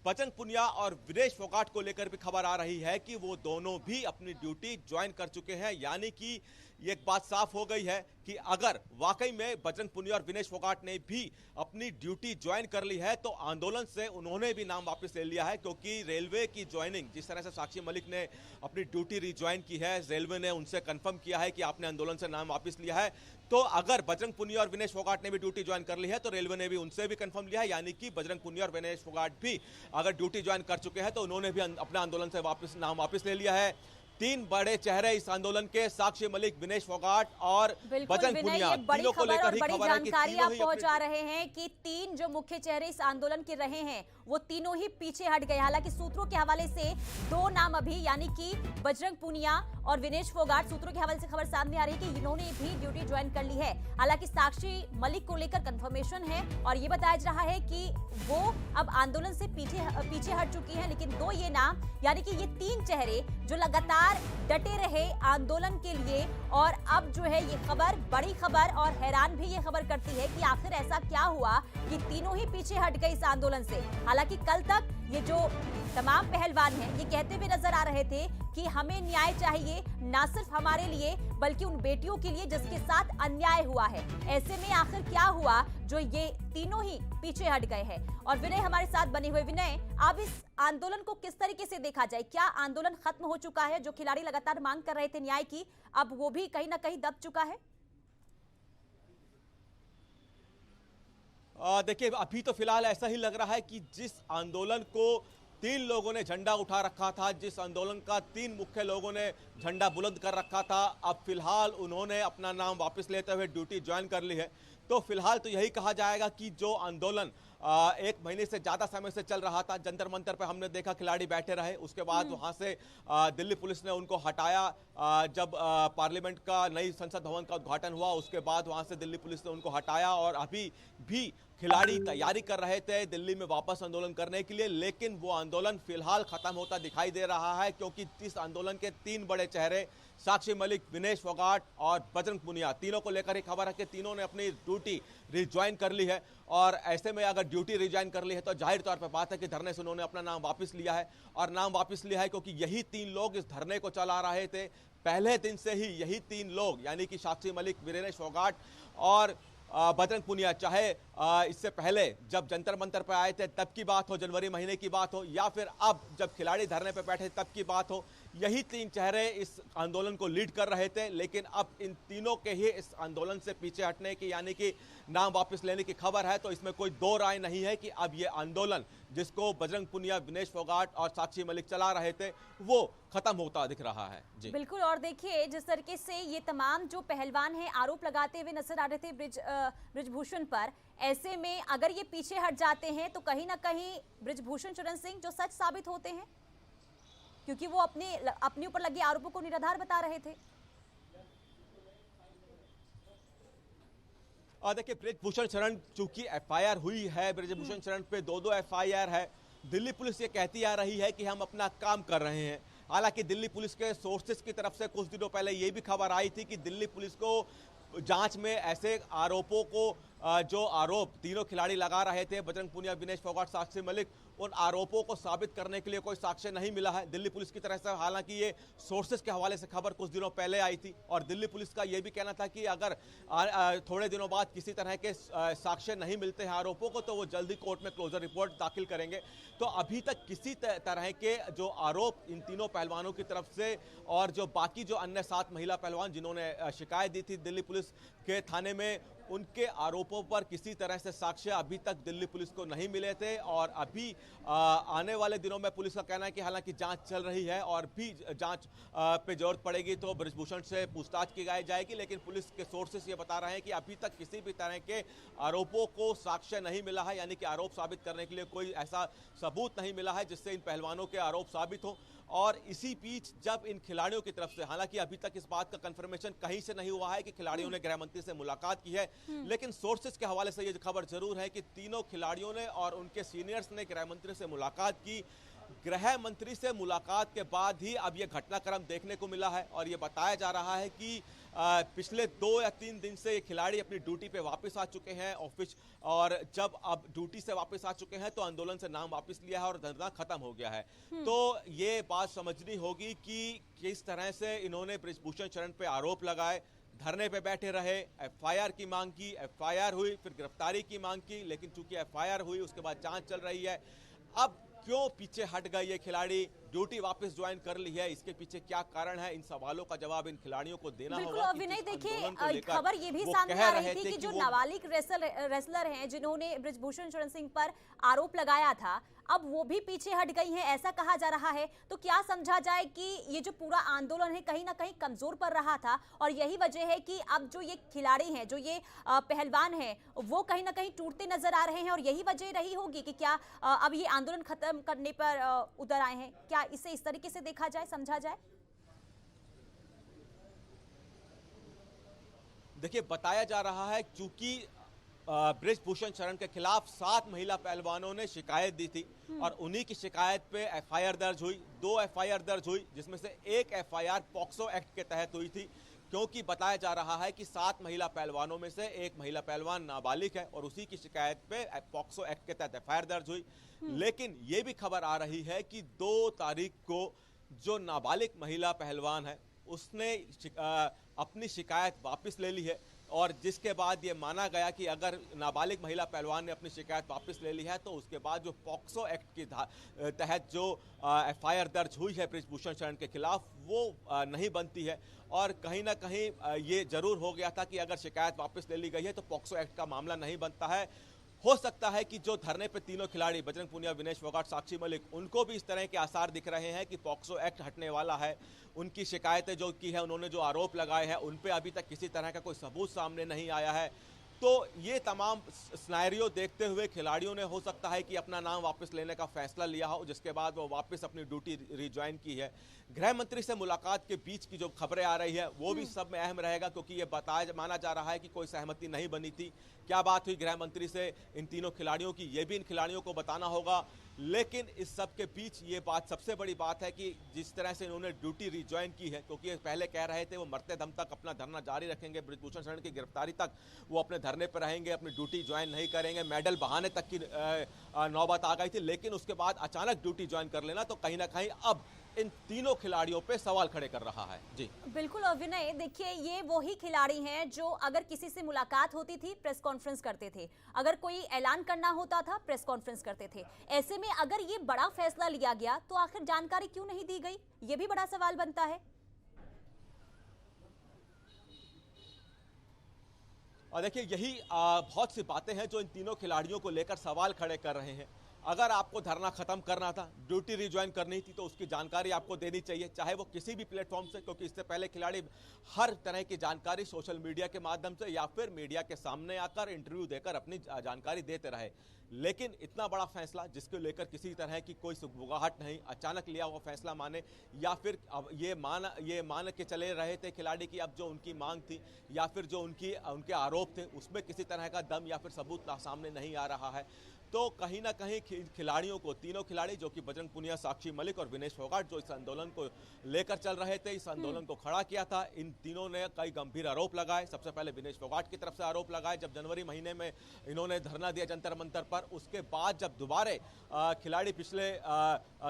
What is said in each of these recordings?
बजरंग पुनिया और विनेश फोगाट को लेकर भी खबर आ रही है कि वो दोनों भी अपनी ड्यूटी ज्वाइन कर चुके हैं। यानी कि एक बात साफ हो गई है कि अगर वाकई में बजरंग पुनिया और विनेश फोगाट ने भी अपनी ड्यूटी ज्वाइन कर ली है तो आंदोलन से उन्होंने भी नाम वापस ले लिया है, क्योंकि रेलवे की ज्वाइनिंग जिस तरह से साक्षी मलिक ने अपनी ड्यूटी रिज्वाइन की है, रेलवे ने उनसे कंफर्म किया है कि आपने आंदोलन से नाम वापस लिया है। तो अगर बजरंग पुनिया और विनेश फोगाट ने भी ड्यूटी ज्वाइन कर ली है तो रेलवे ने भी उनसे भी कंफर्म लिया है, यानी कि बजरंग पुनिया और विनेश फोगाट भी अगर ड्यूटी ज्वाइन कर चुके हैं तो उन्होंने भी अपना आंदोलन से नाम वापस ले लिया है। तीन बड़े चेहरे इस आंदोलन के, साक्षी मलिक, विनेश फोगाट और बजरंग पुनिया, तीनों को लेकर ही खबर है कि जानकारी आप पहुंचा रहे हैं कि तीन जो मुख्य चेहरे इस आंदोलन के रहे हैं वो तीनों ही पीछे हट गए। हालांकि सूत्रों के हवाले से दो नाम अभी, यानी कि बजरंग पुनिया और विनेश फोगाट, सूत्रों के हवाले से खबर सामने आ रही है कि इन्होंने भी ड्यूटी ज्वाइन कर ली है। हालांकि साक्षी मलिक को लेकर कंफर्मेशन है और ये बताया जा रहा है कि वो अब आंदोलन से पीछे हट चुकी है। लेकिन दो ये नाम, यानी कि ये तीन चेहरे जो लगातार डटे रहे आंदोलन के लिए, और अब जो है ये खबर, बड़ी खबर और हैरान भी ये खबर करती है कि आखिर ऐसा क्या हुआ कि तीनों ही पीछे हट गए इस आंदोलन से। हालांकि कल तक ये जो तमाम पहलवान हैं ये कहते हुए नजर आ रहे थे कि हमें न्याय चाहिए, ना सिर्फ हमारे लिए बल्कि उन बेटियों के लिए जिसके साथ अन्याय हुआ है। ऐसे में आखिर क्या हुआ जो ये तीनों ही पीछे हट गए हैं? और विनय हमारे साथ बने हुए। विनय, अब इस आंदोलन को किस तरीके से देखा जाए? क्या आंदोलन खत्म हो चुका है? जो खिलाड़ी लगातार मांग कर रहे थे न्याय की, अब वो भी कहीं ना कहीं दब चुका है? देखिए, अभी तो फिलहाल ऐसा ही लग रहा है कि जिस आंदोलन को तीन लोगों ने झंडा उठा रखा था, जिस आंदोलन का तीन मुख्य लोगों ने झंडा बुलंद कर रखा था, अब फिलहाल उन्होंने अपना नाम वापस लेते हुए ड्यूटी ज्वाइन कर ली है। तो फिलहाल तो यही कहा जाएगा कि जो आंदोलन एक महीने से ज़्यादा समय से चल रहा था, जंतर मंतर पे हमने देखा खिलाड़ी बैठे रहे, उसके बाद वहाँ से दिल्ली पुलिस ने उनको हटाया। जब पार्लियामेंट का नई संसद भवन का उद्घाटन हुआ उसके बाद वहाँ से दिल्ली पुलिस ने उनको हटाया और अभी भी खिलाड़ी तैयारी कर रहे थे दिल्ली में वापस आंदोलन करने के लिए। लेकिन वो आंदोलन फिलहाल खत्म होता दिखाई दे रहा है, क्योंकि इस आंदोलन के तीन बड़े चेहरे, साक्षी मलिक, विनेश फोगाट और बजरंग पुनिया, तीनों को लेकर ही खबर है कि तीनों ने अपनी ड्यूटी रिज्वाइन कर ली है। और ऐसे में अगर ड्यूटी रिज्वाइन कर ली है तो जाहिर तौर पर बात है कि धरने से उन्होंने अपना नाम वापस लिया है। और नाम वापस लिया है क्योंकि यही तीन लोग इस धरने को चला रहे थे पहले दिन से ही। यही तीन लोग, यानी कि साक्षी मलिक, विनेश फोगाट और बजरंग पुनिया, चाहे इससे पहले जब जंतर मंतर पर आए थे तब की बात हो, जनवरी महीने की बात हो, या फिर अब जब खिलाड़ी धरने पर बैठे तब की बात हो, यही तीन चेहरे इस आंदोलन को लीड कर रहे थे। लेकिन अब इन तीनों के ही इस आंदोलन से पीछे हटने की, यानी कि नाम वापस लेने की खबर है। तो इसमें कोई दो राय नहीं है कि अब ये आंदोलन जिसको बजरंग पुनिया, विनेश फोगाट और साक्षी मलिक चला रहे थे वो खत्म होता दिख रहा है। जी बिल्कुल। और देखिए, जिस तरीके से ये तमाम जो पहलवान हैं आरोप लगाते हुए नजर आ रहे थे बृजभूषण पर, ऐसे में अगर ये पीछे हट जाते हैं तो कहीं ना कहीं बृजभूषण शरण सिंह जो सच साबित होते हैं, क्योंकि वो अपने ऊपर लगे आरोपों को निराधार बता रहे थे। देखिए, बृजभूषण शरण चूंकि एफआईआर हुई है, बृजभूषण शरण पे दो एफआईआर है। दिल्ली पुलिस ये कहती आ रही है कि हम अपना काम कर रहे हैं। हालांकि दिल्ली पुलिस के सोर्सेस की तरफ से कुछ दिनों पहले ये भी खबर आई थी कि दिल्ली पुलिस को जांच में ऐसे आरोपों को, जो आरोप तीनों खिलाड़ी लगा रहे थे, बजरंग पुनिया, विनेश फोगाट, साक्षी मलिक, उन आरोपों को साबित करने के लिए कोई साक्ष्य नहीं मिला है दिल्ली पुलिस की तरफ से। हालांकि ये सोर्सेस के हवाले से खबर कुछ दिनों पहले आई थी और दिल्ली पुलिस का ये भी कहना था कि अगर थोड़े दिनों बाद किसी तरह के साक्ष्य नहीं मिलते हैं आरोपों को तो वो जल्दी कोर्ट में क्लोजर रिपोर्ट दाखिल करेंगे। तो अभी तक किसी तरह के जो आरोप इन तीनों पहलवानों की तरफ से और जो बाकी जो अन्य 7 महिला पहलवान जिन्होंने शिकायत दी थी दिल्ली पुलिस के थाने में, उनके आरोपों पर किसी तरह से साक्ष्य अभी तक दिल्ली पुलिस को नहीं मिले थे। और अभी आने वाले दिनों में पुलिस का कहना है कि हालांकि जांच चल रही है और भी जांच पे जरूरत पड़ेगी तो बृजभूषण से पूछताछ की जाएगी। लेकिन पुलिस के सोर्सेस ये बता रहे हैं कि अभी तक किसी भी तरह के आरोपों को साक्ष्य नहीं मिला है, यानी कि आरोप साबित करने के लिए कोई ऐसा सबूत नहीं मिला है जिससे इन पहलवानों के आरोप साबित हो। और इसी बीच जब इन खिलाड़ियों की तरफ से, हालांकि अभी तक इस बात का कंफर्मेशन कहीं से नहीं हुआ है कि खिलाड़ियों ने गृह मंत्री से मुलाकात की है, लेकिन सोर्सेस के हवाले से ये खबर जरूर है कि तीनों खिलाड़ियों ने और उनके सीनियर्स ने गृह मंत्री से मुलाकात की। गृह मंत्री से मुलाकात के बाद ही अब यह घटनाक्रम देखने को मिला है और यह बताया जा रहा है कि पिछले 2 या 3 दिन से ये खिलाड़ी अपनी ड्यूटी पे वापस आ चुके हैं ऑफिस, और जब अब ड्यूटी से वापस आ चुके हैं तो आंदोलन से नाम वापस लिया है और धरना खत्म हो गया है। तो ये बात समझनी होगी कि किस तरह से इन्होंने बृजभूषण शरण पे आरोप लगाए, धरने पे बैठे रहे, एफआईआर की मांग की, एफआईआर हुई, फिर गिरफ्तारी की मांग की, लेकिन चूंकि एफआईआर हुई उसके बाद जांच चल रही है। अब क्यों पीछे हट गए ये खिलाड़ी, ड्यूटी वापस ज्वाइन कर ली है, इसके पीछे क्या कारण है, इन सवालों का जवाब इन खिलाड़ियों को देना होगा। और विनय देखिए, खबर ये भी सामने आ रही थी कि जो नाबालिग रेसलर हैं जिन्होंने बृजभूषण शरण सिंह पर आरोप लगाया था, अब वो भी पीछे हट गई हैं, ऐसा कहा जा रहा है। तो क्या समझा जाए कि ये जो पूरा आंदोलन है कहीं ना कहीं कमजोर पड़ रहा था और यही वजह है कि अब जो ये खिलाड़ी हैं, जो ये पहलवान हैं, वो कहीं ना कहीं टूटते नजर आ रहे हैं और यही वजह रही होगी कि क्या अब ये आंदोलन खत्म करने पर उतर आए हैं? क्या इसे इस तरीके से देखा जाए, समझा जाए? देखिए, बताया जा रहा है क्योंकि बृजभूषण शरण के खिलाफ 7 महिला पहलवानों ने शिकायत दी थी और उन्हीं की शिकायत पे एफआईआर दर्ज हुई, 2 एफआईआर दर्ज हुई, जिसमें से एक एफआईआर पॉक्सो एक्ट के तहत हुई थी, क्योंकि बताया जा रहा है कि 7 महिला पहलवानों में से एक महिला पहलवान नाबालिग है और उसी की शिकायत पे पॉक्सो एक्ट के तहत एफआईआर दर्ज हुई। लेकिन ये भी खबर आ रही है कि 2 तारीख को जो नाबालिग महिला पहलवान है उसने अपनी शिकायत वापस ले ली है, और जिसके बाद ये माना गया कि अगर नाबालिग महिला पहलवान ने अपनी शिकायत वापस ले ली है तो उसके बाद जो पॉक्सो एक्ट के तहत जो एफआईआर दर्ज हुई है बृजभूषण शरण के खिलाफ वो नहीं बनती है। और कहीं ना कहीं ये जरूर हो गया था कि अगर शिकायत वापस ले ली गई है तो पॉक्सो एक्ट का मामला नहीं बनता है। हो सकता है कि जो धरने पे तीनों खिलाड़ी बजरंग पूनिया, विनेश फोगाट, साक्षी मलिक, उनको भी इस तरह के आसार दिख रहे हैं कि पॉक्सो एक्ट हटने वाला है। उनकी शिकायतें जो की है, उन्होंने जो आरोप लगाए हैं उन पे अभी तक किसी तरह का कोई सबूत सामने नहीं आया है। तो ये तमाम सिनेरियो देखते हुए खिलाड़ियों ने हो सकता है कि अपना नाम वापस लेने का फैसला लिया हो, जिसके बाद वो वापस अपनी ड्यूटी रिज्वाइन की है। गृह मंत्री से मुलाकात के बीच की जो खबरें आ रही है वो भी सब में अहम रहेगा, क्योंकि ये माना जा रहा है कि कोई सहमति नहीं बनी थी। क्या बात हुई गृह मंत्री से इन तीनों खिलाड़ियों की, ये भी इन खिलाड़ियों को बताना होगा। लेकिन इस सब के बीच ये बात, सबसे बड़ी बात है कि जिस तरह से इन्होंने ड्यूटी रिज्वाइन की है, क्योंकि ये पहले कह रहे थे वो मरते दम तक अपना धरना जारी रखेंगे, बृजभूषण शरण की गिरफ्तारी तक वो अपने धरने पर रहेंगे, अपनी ड्यूटी ज्वाइन नहीं करेंगे, मेडल बहाने तक की नौबत आ गई थी। लेकिन उसके बाद अचानक ड्यूटी ज्वाइन कर लेना तो कहीं ना कहीं अब इन तीनों खिलाड़ियों पे सवाल खड़े कर रहा है। जी बिल्कुल। और विनय देखिए, ये वही खिलाड़ी हैं जो अगर किसी से मुलाकात होती थी प्रेस कॉन्फ्रेंस करते थे, अगर कोई ऐलान करना होता था प्रेस कॉन्फ्रेंस करते थे। ऐसे में अगर ये बड़ा फैसला लिया गया तो आखिर जानकारी क्यों नहीं दी गई, ये भी बड़ा सवाल बनता है। और देखिए, यही बहुत सी बातें हैं जो इन तीनों खिलाड़ियों को लेकर सवाल खड़े कर रहे हैं। अगर आपको धरना खत्म करना था, ड्यूटी रिज्वाइन करनी थी, तो उसकी जानकारी आपको देनी चाहिए, चाहे वो किसी भी प्लेटफॉर्म से, क्योंकि इससे पहले खिलाड़ी हर तरह की जानकारी सोशल मीडिया के माध्यम से या फिर मीडिया के सामने आकर इंटरव्यू देकर अपनी जानकारी देते रहे। लेकिन इतना बड़ा फैसला जिसको लेकर किसी तरह की कोई सुगबुगाहट नहीं, अचानक लिया हुआ फैसला माने, या फिर अब ये मान के चले रहे थे खिलाड़ी की अब जो उनकी मांग थी या फिर जो उनके आरोप थे उसमें किसी तरह का दम या फिर सबूत सामने नहीं आ रहा है। तो कहीं ना कहीं खिलाड़ियों को, तीनों खिलाड़ी जो कि बजरंग पूनिया, साक्षी मलिक और विनेश फोगाट, जो इस आंदोलन को लेकर चल रहे थे, इस आंदोलन को खड़ा किया था, इन तीनों ने कई गंभीर आरोप लगाए। सबसे पहले विनेश फोगाट की तरफ से आरोप लगाए जब जनवरी महीने में इन्होंने धरना दिया जंतर मंतर पर। उसके बाद जब दोबारे खिलाड़ी पिछले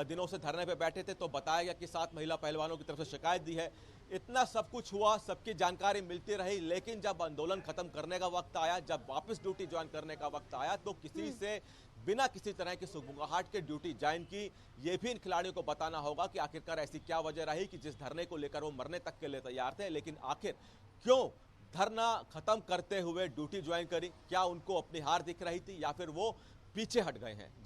दिनों से धरने पर बैठे थे तो बताया गया कि 7 महिला पहलवानों की तरफ से शिकायत दी है। इतना सब कुछ हुआ, सबकी जानकारी मिलती रही, लेकिन जब आंदोलन खत्म करने का वक्त आया, जब वापस ड्यूटी ज्वाइन करने का वक्त आया, तो किसी से बिना किसी तरह की सुगबुगाहट के ड्यूटी ज्वाइन की। ये भी इन खिलाड़ियों को बताना होगा कि आखिरकार ऐसी क्या वजह रही कि जिस धरने को लेकर वो मरने तक के लिए तैयार थे, लेकिन आखिर क्यों धरना खत्म करते हुए ड्यूटी ज्वाइन करी? क्या उनको अपनी हार दिख रही थी या फिर वो पीछे हट गए हैं? जी।